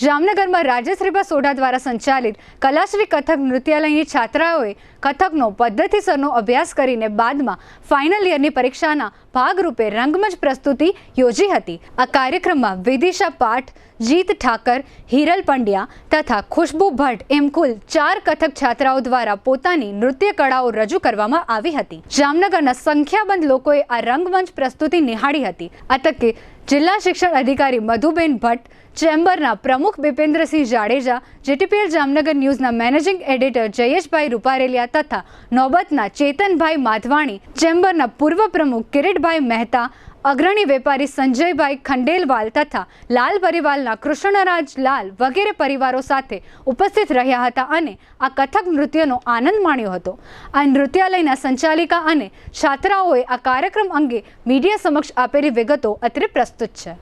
જામનગરમાં રાજેશ્રીબા સોઢા દ્વારા સંચાલિત કલાશ્રી કથક નૃત્યાલયની છાત્રાઓએ કથકનો પદ્ધતિસરનો અભ્યાસ કરીને બાદમાં ફાઇનલ યરની પરીક્ષાના ભાગરૂપે રંગમંચ પ્રસ્તુતિ યોજી હતી। આ કાર્યક્રમમાં વિદિશા પાઠ, જીત ઠાકર, હિરલ પંડ્યા તથા ખુશ્બુ ભટ્ટ એમ કુલ 4 કથક છાત્રાઓ દ્વારા પોતાની નૃત્ય કળાઓ રજૂ કરવામાં આવી હતી। જામનગરના સંખ્યાબંધ લોકોએ આ રંગમંચ પ્રસ્તુતિ નિહાળી હતી। આ તકે જિલ્લા શિક્ષણ અધિકારી મધુબેન ભટ્ટ, ચેમ્બરના પ્રમુખ બિપેન્દ્રસિંહ જાડેજા, જીટીપીએલ જામનગર ન્યૂઝના મેનેજિંગ એડિટર જયેશભાઈ રૂપારેલિયા તથા નોબતના ચેતનભાઈ માધવાણી, ચેમ્બરના પૂર્વ પ્રમુખ કિરીટભાઈ મહેતા, અગ્રણી વેપારી સંજયભાઈ ખંડેલવાલ તથા લાલ પરિવારના કૃષ્ણરાજ લાલ વગેરે પરિવારો સાથે ઉપસ્થિત રહ્યા હતા અને આ કથક નૃત્યનો આનંદ માણ્યો હતો। આ નૃત્યાલયના સંચાલિકા અને છાત્રાઓએ આ કાર્યક્રમ અંગે મીડિયા સમક્ષ આપેલી વિગતો અત્રે પ્રસ્તુત છે।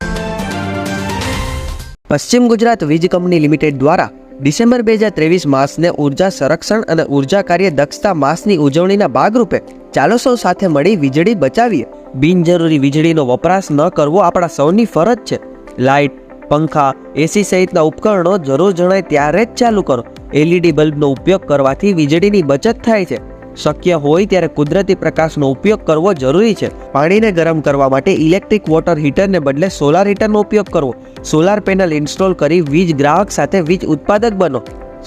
પશ્ચિમ ગુજરાત વીજ કંપની લિમિટેડ દ્વારા ડિસેમ્બર 2023 માસને ઉર્જા સંરક્ષણ અને ઉર્જા કાર્ય દક્ષતા માસની ઉજવણીના ભાગરૂપે ચાલો સૌ સાથે મળી વીજળી બચાવીએ। બિનજરૂરી વીજળીનો વપરાશ ન કરવો આપણા સૌની ફરજ છે। લાઇટ, પંખા, એસી સહિતના ઉપકરણો જરૂર જણાય ત્યારે જ ચાલુ કરો। એલઈડી બલ્બનો ઉપયોગ કરવાથી વીજળીની બચત થાય છે। શક્ય હોય ત્યારે કુદરતી પ્રકાશનો ઉપયોગ કરવો જરૂરી છે। પાણીને ગરમ કરવા માટે ઇલેક્ટ્રિક વોટર હીટરને બદલે સોલાર હીટરનો ઉપયોગ કરવો। સોલાર પેનલ ઇન્સ્ટોલ કરી વીજ ગ્રાહક સાથે વીજ ઉત્પાદક બનો।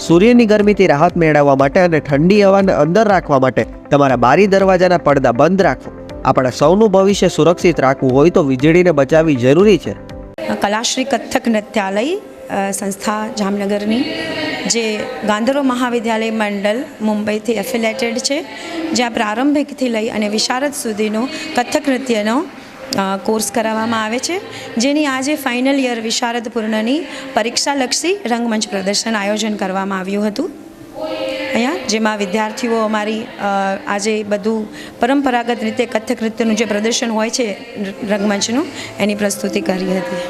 સૂર્યની ગરમીથી રાહત મેળવવા માટે અને ઠંડી હવાને અંદર રાખવા માટે તમારા બારી દરવાજાના પડદા બંધ રાખો। આપણા સૌનું ભવિષ્ય સુરક્ષિત રાખવું હોય તો વીજળીને બચાવવી જરૂરી છે। કલાશ્રી કથક નૃત્યાલય સંસ્થા જામનગરની જે ગાંધર્વ મહાવિદ્યાલય મંડળ મુંબઈથી એફિલેટેડ છે, જ્યાં પ્રારંભિકથી લઈ અને વિશારદ સુધીનો કથક નૃત્યનો કોર્સ કરાવવામાં આવે છે, જેની આજે ફાઇનલ યર વિશારદ પૂર્ણની પરીક્ષાલક્ષી રંગમંચ પ્રદર્શન આયોજન કરવામાં આવ્યું હતું અહીંયા, જેમાં વિદ્યાર્થીઓ અમારી આજે બધું પરંપરાગત રીતે કથક નૃત્યનું જે પ્રદર્શન હોય છે રંગમંચનું, એની પ્રસ્તુતિ કરી હતી।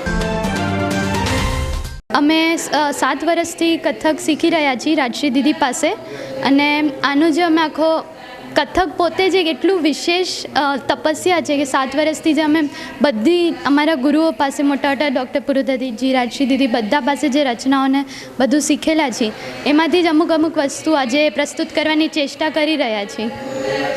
અમે 7 વર્ષથી કથક શીખી રહ્યા છીએ રાજશ્રી દીદી પાસે, અને આનો જે અમે આખો કથક પોતે જ એક એટલું વિશેષ તપસ્યા છે કે 7 વર્ષથી જ અમે બધી અમારા ગુરુઓ પાસે, મોટા મોટા ડૉક્ટર પુરુધતીજી, રાજશ્રી દીદી, બધા પાસે જે રચનાઓને બધું શીખેલા છીએ, એમાંથી જ અમુક વસ્તુ આજે પ્રસ્તુત કરવાની ચેષ્ટા કરી રહ્યા છીએ।